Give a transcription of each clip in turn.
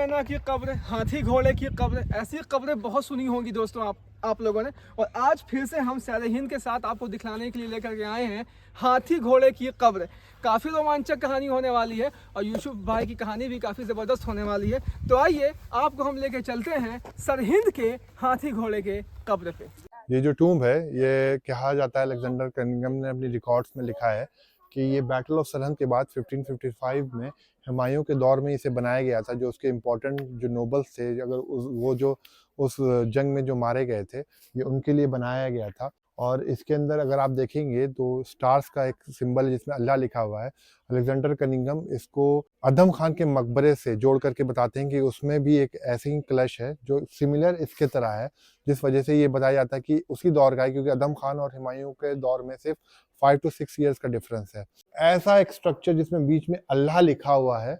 मैना की कब्र, हाथी घोड़े की कब्र, ऐसी कब्रें बहुत सुनी होंगी दोस्तों आप लोगों ने। और आज फिर से हम सैर हिंद के साथ आपको दिखलाने के लिए लेकर के आए हैं हाथी घोड़े की कब्र। काफ़ी रोमांचक कहानी होने वाली है और यूसुफ भाई की कहानी भी काफ़ी ज़बरदस्त होने वाली है। तो आइए आपको हम लेकर चलते हैं सरहिंद के हाथी घोड़े के कब्र पे। ये जो टूम्ब है, ये कहा जाता है अलेक्जेंडर कनिंघम ने अपनी रिकॉर्ड्स में लिखा है कि ये बैटल ऑफ सरहंद के बाद 1555 में हुमायूं के दौर में इसे बनाया गया था। जो उसके इम्पोर्टेंट जो नोबल्स थे, अगर वो जो उस जंग में जो मारे गए थे, ये उनके लिए बनाया गया था। और इसके अंदर अगर आप देखेंगे तो स्टार्स का एक सिंबल है जिसमें अल्लाह लिखा हुआ है। अलेक्जेंडर कनिंघम इसको अदम खान के मकबरे से जोड़ करके बताते हैं कि उसमें भी एक ऐसी ही कलश है जो सिमिलर इसके तरह है, जिस वजह से ये बताया जाता है कि उसी दौर का है, क्योंकि अदम खान और हुमायूं के दौर में सिर्फ 5 to 6 ईयर्स का डिफरेंस है। ऐसा एक स्ट्रक्चर जिसमें बीच में अल्लाह लिखा हुआ है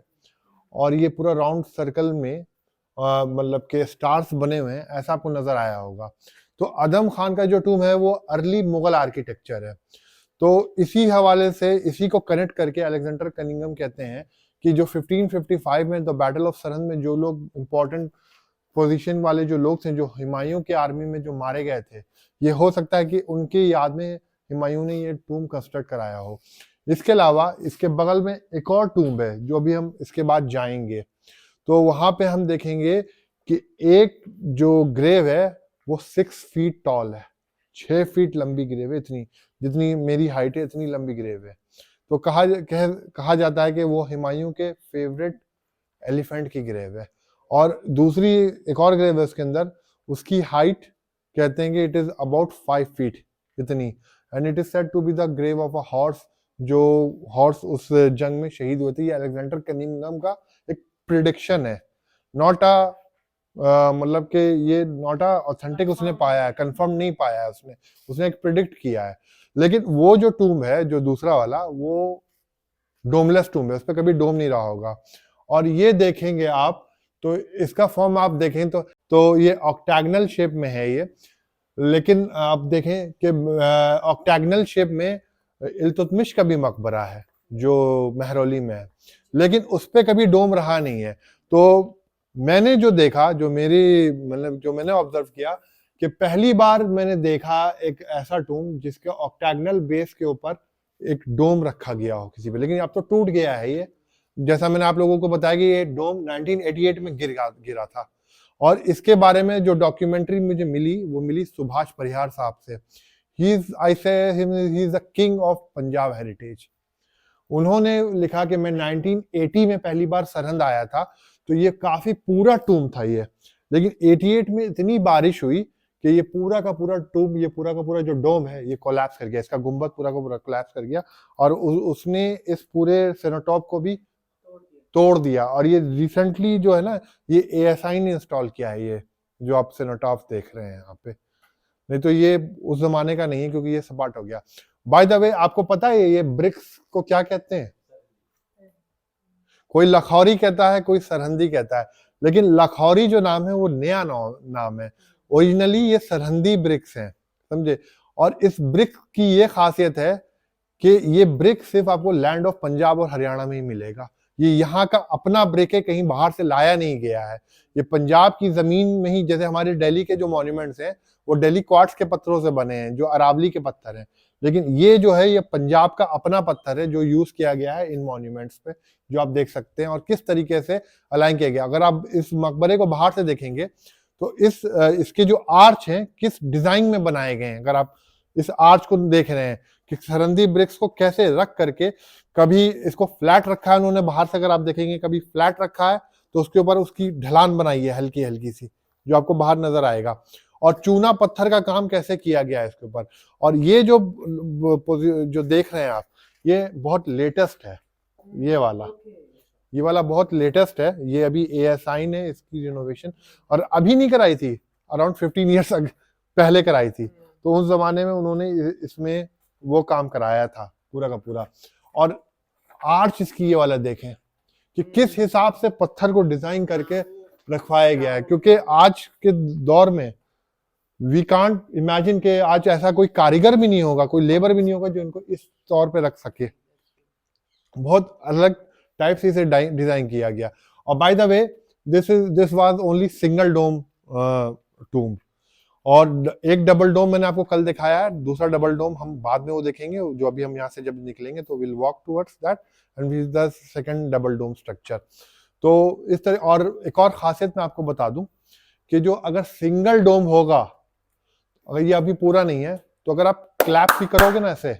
और ये पूरा राउंड सर्कल में मतलब के स्टार्स बने हुए हैं, ऐसा आपको नजर आया होगा। तो अदम खान का जो टूम है वो अर्ली मुगल आर्किटेक्चर है। तो इसी हवाले से इसी को कनेक्ट करके अलेक्जेंडर कनिंघम कहते हैं कि जो 1555 में द बैटल ऑफ सरहंद में जो लोग इंपॉर्टेंट पोजीशन वाले जो लोग थे, जो हुमायूं के आर्मी में जो मारे गए थे, ये हो सकता है कि उनकी याद में हुमायूं ने ये टूम कंस्ट्रक्ट कराया हो। इसके अलावा इसके बगल में एक और टूम है जो अभी हम इसके बाद जाएंगे, तो वहां पे हम देखेंगे कि एक जो ग्रेव है वो 6 फीट टॉल है, 6 फीट लंबी ग्रेव है। इतनी जितनी मेरी हाइट है इतनी लंबी ग्रेव है। तो कहा जाता है कि वो हुमायूं के फेवरेट एलिफेंट की ग्रेव है। और दूसरी एक और ग्रेव है उसके अंदर, उसकी हाइट कहते हैं कि इट इज अबाउट 5 फीट इतनी, and it is said to be the grave of a horse. जो हॉर्स उस जंग में शहीद हुए थे, ये अलेक्जेंडर कनिंघम का एक प्रिडिक्शन है, नॉट अ मतलब कि ये नॉट अ ऑथेंटिक उसने पाया है, कंफर्म नहीं पाया है उसने एक प्रिडिक्ट किया है। लेकिन वो जो टूम है, जो दूसरा वाला, वो डोमलेस टूम है, उस पर कभी डोम नहीं रहा होगा। और ये देखेंगे आप तो इसका फॉर्म आप देखें तो ये ऑक्टैगनल शेप में है ये। लेकिन आप देखें कि ऑक्टैगनल शेप में इल्तुतमिश का भी मकबरा है जो महरौली में है, लेकिन उस पर कभी डोम रहा नहीं है। तो मैंने जो देखा, जो मैंने ऑब्जर्व किया कि पहली बार मैंने देखा एक ऐसा टूम जिसके ऑक्टैगनल बेस के ऊपर एक डोम रखा गया हो किसी पे, लेकिन अब तो टूट गया है ये। जैसा मैंने आप लोगों को बताया कि ये डोम 1988 में गिरा था। और इसके बारे में जो डॉक्यूमेंट्री मुझे मिली वो मिली सुभाष परिहार साहब से। He is the king of Punjab heritage. उन्होंने लिखा कि मैं 1980 में पहली बार सरहंद आया था, तो ये काफी पूरा टूम था ये, लेकिन 88 में इतनी बारिश हुई कि ये पूरा का पूरा टूम, ये पूरा का पूरा जो डोम है ये कोलैप्स कर गया, इसका गुंबद पूरा का पूरा कोलैप्स कर गया। और उसने इस पूरे सेनोटॉप को भी तोड़ दिया। और ये रिसेंटली जो है ना, ये एएसआई ने इंस्टॉल किया है, ये जो आप सेनोटॉप देख रहे हैं यहाँ पे, नहीं तो ये उस जमाने का नहीं है क्योंकि ये सपाट हो गया। बाय द वे, आपको पता है ये ब्रिक्स को क्या कहते हैं? कोई लखौरी कहता है, कोई सरहंदी कहता है, लेकिन लखौरी जो नाम है वो नया नाम है। ओरिजिनली ये सरहंदी ब्रिक्स हैं, समझे। और इस ब्रिक की ये खासियत है कि ये ब्रिक सिर्फ आपको लैंड ऑफ पंजाब और हरियाणा में ही मिलेगा। ये यहाँ का अपना ब्रिक है, कहीं बाहर से लाया नहीं गया है। ये पंजाब की जमीन में ही, जैसे हमारे दिल्ली के जो मॉन्यूमेंट्स हैं वो दिल्ली क्वार्ट्स के पत्थरों से बने हैं, जो अरावली के पत्थर हैं, लेकिन ये जो है ये पंजाब का अपना पत्थर है जो यूज किया गया है इन मॉन्यूमेंट्स पे, जो आप देख सकते हैं। और किस तरीके से अलाइन किया गया, अगर आप इस मकबरे को बाहर से देखेंगे तो इसके जो आर्च हैं किस डिजाइन में बनाए गए हैं, अगर आप इस आर्च को देख रहे हैं कि सरहंदी ब्रिक्स को कैसे रख करके, कभी इसको फ्लैट रखा है उन्होंने बाहर से, अगर आप देखेंगे कभी फ्लैट रखा है तो उसके ऊपर उसकी ढलान बनाई है हल्की हल्की सी, जो आपको बाहर नजर आएगा। और चूना पत्थर का काम कैसे किया गया है इसके ऊपर। और ये जो देख रहे हैं आप, ये बहुत लेटेस्ट है, ये वाला बहुत लेटेस्ट है। ये अभी एएसआई ने इसकी रिनोवेशन और अभी नहीं कराई थी, अराउंड 15 ईयर्स पहले कराई थी। तो उस जमाने में उन्होंने इसमें वो काम कराया था पूरा का पूरा। और आर्च इसकी ये वाला देखें कि किस हिसाब से पत्थर को डिजाइन करके रखवाया गया है, क्योंकि आज के दौर में वी कांट इमेजिन के आज ऐसा कोई कारीगर भी नहीं होगा, कोई लेबर भी नहीं होगा जो इनको इस तौर पे रख सके। बहुत अलग टाइप से इसे डिजाइन किया गया। और by the way, this was only single dome tomb. और एक डबल डोम मैंने आपको कल दिखाया है, दूसरा डबल डोम हम बाद में वो देखेंगे, जो अभी हम यहाँ से जब निकलेंगे तो will walk towards that end we the second double dome structure. तो इस तरह, और एक और खासियत मैं आपको बता दूं कि जो अगर सिंगल डोम होगा, अगर ये अभी पूरा नहीं है, तो अगर आप क्लैप भी करोगे ना ऐसे,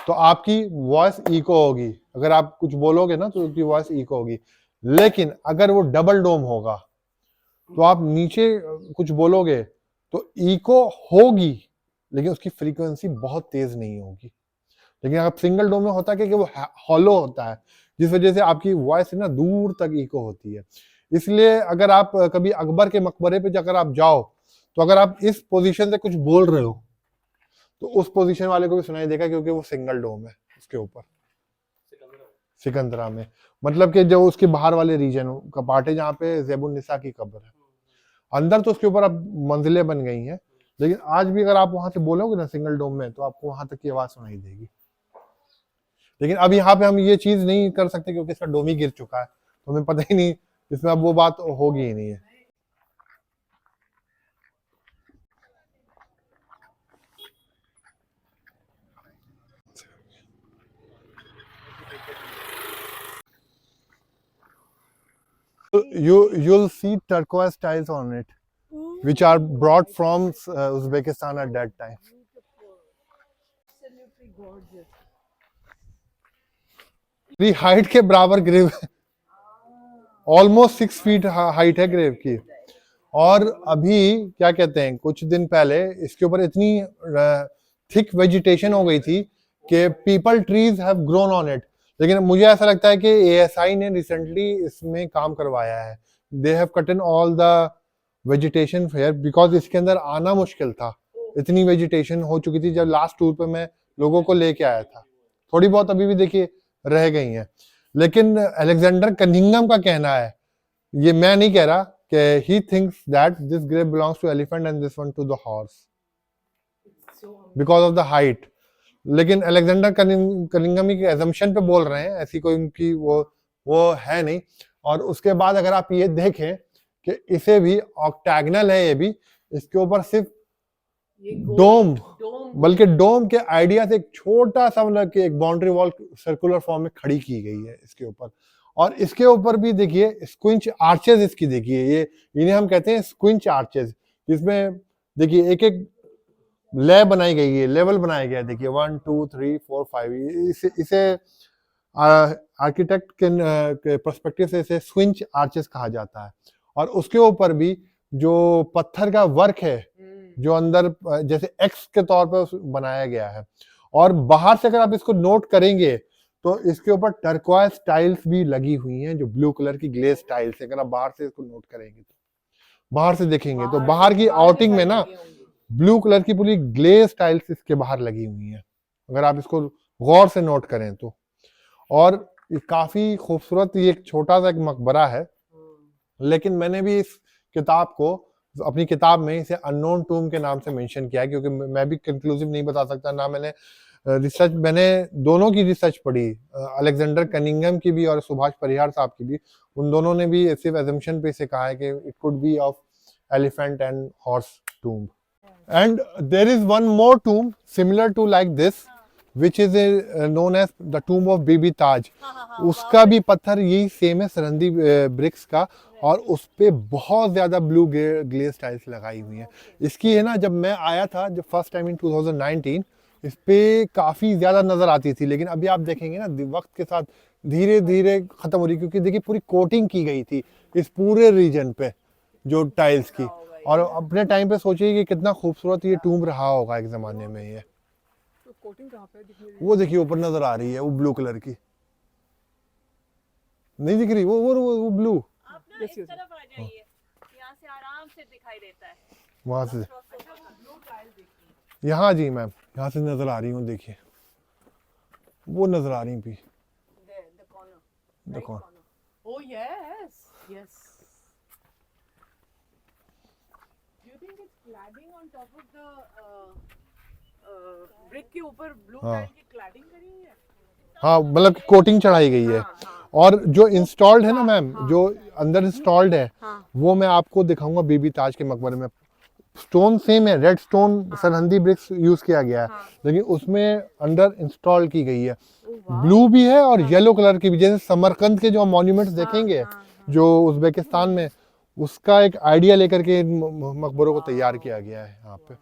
तो आपकी वॉइस इको होगी। अगर आप कुछ बोलोगे ना तो उसकी वॉइस इको होगी। लेकिन अगर वो डबल डोम होगा तो आप नीचे कुछ बोलोगे तो इको होगी, लेकिन उसकी फ्रीक्वेंसी बहुत तेज नहीं होगी। लेकिन अगर सिंगल डोम में होता है कि वो हॉलो होता है, जिस वजह से आपकी वॉइस ना दूर तक इको होती है। इसलिए अगर आप कभी अकबर के मकबरे पे अगर आप जाओ, तो अगर आप इस पोजीशन से कुछ बोल रहे हो तो उस पोजीशन वाले को भी सुनाई देगा, क्योंकि वो सिंगल डोम है उसके ऊपर, सिकंदरा में। मतलब कि जो उसके बाहर वाले रीजन का पार्ट है जहाँ पे ज़ेबुन्निसा की कब्र है। अंदर तो उसके ऊपर अब मंजिलें बन गई हैं, लेकिन आज भी अगर आप वहां से बोलोगे ना सिंगल डोम में, तो आपको वहां तक की आवाज सुनाई देगी। लेकिन अब यहाँ पे हम ये चीज नहीं कर सकते क्योंकि इसका डोम ही गिर चुका है, तो हमें पता ही नहीं, इसमें अब वो बात होगी ही नहीं है। You'll see turquoise tiles on it, which are brought from Uzbekistan at that time. Absolutely gorgeous. The height के बराबर ग्रेव, ऑलमोस्ट 6 फीट हाइट है ग्रेव की। और अभी क्या कहते हैं, कुछ दिन पहले इसके ऊपर इतनी थिक वेजिटेशन हो गई थी कि people trees have grown on it. लेकिन मुझे ऐसा लगता है कि एएसआई ने रिसेंटली इसमें काम करवाया है। They have cotton all the vegetation fair, because इसके अंदर आना मुश्किल था, इतनी वेजिटेशन हो चुकी थी जब लास्ट टूर पे मैं लोगों को लेके आया था। थोड़ी बहुत अभी भी देखिए रह गई हैं। लेकिन अलेक्जेंडर कनिंघम का कहना है, ये मैं नहीं कह रहा, कि he thinks that this grave belongs to elephant and this one to the horse because of the height। लेकिन अलेक्जेंडर कनिंघम की assumption पे बोल रहे हैं, ऐसी कोई उनकी वो है नहीं। और उसके बाद अगर आप ये देखें कि इसे भी ऑक्टैगनल है, ये भी इसके ऊपर सिर्फ डोम, बल्कि डोम के आइडिया से एक छोटा सा मतलब कि एक बाउंड्री वॉल सर्कुलर फॉर्म में खड़ी की गई है इसके ऊपर। और इसके ऊपर भी देखिए स्क्विंच आर्चेज, इसकी देखिए, ये इन्हें हम कहते हैं स्क्विंच आर्चेज, जिसमें देखिए एक एक ले बनाई गई है, लेवल बनाया गया है। देखिए 1 2 3 4 5, इसे आर्किटेक्ट के पर्सपेक्टिव से इसे स्क्विंच आर्चेज कहा जाता है। और उसके ऊपर भी जो पत्थर का वर्क है, जो अंदर जैसे एक्स के तौर पर बनाया गया है। और बाहर से अगर आप इसको नोट करेंगे तो इसके ऊपर टर्क्वाइज टाइल्स भी लगी हुई हैं, जो ब्लू कलर की ग्लेज टाइल्स है। अगर आप बाहर से इसको नोट करेंगे, तो बाहर से देखेंगे तो बाहर की आउटिंग में ना ब्लू कलर की पूरी ग्लेज टाइल्स इसके बाहर लगी हुई हैं, अगर आप इसको गौर से नोट करें तो। और ये काफी खूबसूरत, ये एक छोटा सा एक मकबरा है। लेकिन मैंने भी इस किताब को, अपनी किताब में इसे अननोन टूम के नाम से मेंशन किया है, क्योंकि मैं भी कंक्लूसिव नहीं बता सकता ना। मैंने रिसर्च, मैंने दोनों की रिसर्च पढ़ी, अलेक्जेंडर कनिंघम की भी और सुभाष परिहार साहब की भी। उन दोनों ने भी सिर्फ एजम्पशन पे से कहा है कि it could be of elephant and horse tomb. And there is one more tomb similar to like this, which is known as the tomb of Bibi Taj. उसका भी पत्थर यही सेम है, सरहंदी ब्रिक्स का, और उस पे बहुत ज्यादा ब्लू ग्लेज टाइल्स लगाई हुई हैं। इसकी है ना, जब मैं आया था जब फर्स्ट टाइम इन 2019, इस पे काफी ज्यादा नजर आती थी। लेकिन अभी आप देखेंगे ना, वक्त के साथ धीरे धीरे खत्म हो रही, क्योंकि देखिए पूरी कोटिंग की गई थी इस पूरे रीजन पे जो टाइल्स की। और अपने टाइम पे सोचिए कि कितना खूबसूरत ये टूम रहा होगा एक जमाने में। ये कोटिंग कहाँ पे दिख रही है? वो देखिए ऊपर नजर आ रही है, वो ब्लू कलर की नहीं दिख रही, वो ब्लू। आप ना इस तरफ आ जाइए, यहाँ से आराम से दिखाई देता है। वहां से यहाँ जी मैम, यहाँ से नजर आ रही हूँ, देखिए वो नजर आ रही भी। The corner. Oh yes, yes. Do you think it's cladding on top of the brick के ऊपर blue हाँ। tile की cladding करी है? हाँ, मतलब कोटिंग चढ़ाई गई है। और जो इंस्टॉल्ड है ना मैम, जो अंदर इंस्टॉल्ड है हाँ। वो मैं आपको दिखाऊंगा बीबी ताज के मकबरे में। स्टोन सेम है, red stone Sirhindi bricks use किया गया है, लेकिन उसमें अंदर इंस्टॉल की गई है। ब्लू भी है और येलो कलर की भी, जैसे समरकंद के जो मॉन्यूमेंट्स देखेंगे जो उज्बेकिस्तान में, उसका एक आइडिया लेकर के इन मकबरों को तैयार किया गया है यहाँ पे।